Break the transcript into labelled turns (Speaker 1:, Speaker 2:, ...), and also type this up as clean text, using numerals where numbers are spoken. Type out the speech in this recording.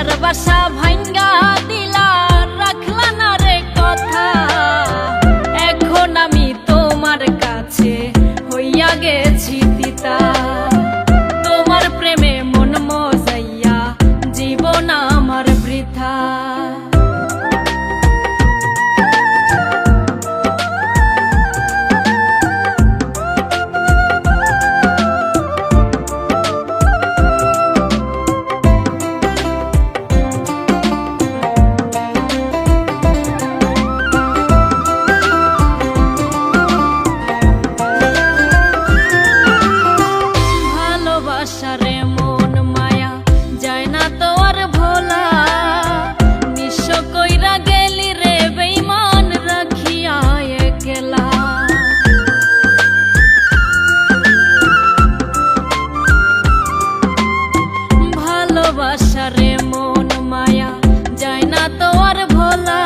Speaker 1: আশার বাসা ভাঙ্গা দিলা, রাখলা না রে কথা। এখন আমি তোমার কাছে হইয়া গেছি তিতা। তোমার প্রেমে মন মজাইয়া জীবন আমার বৃথা। ভালোবাসারে মন মায়া যায় না তো আর ভোলা, নিঃস্ব কইরা গেলি রে বেঈমান রাখিয়া একলা। ভালোবাসারে মন মায়া যায় না তো আর ভোলা,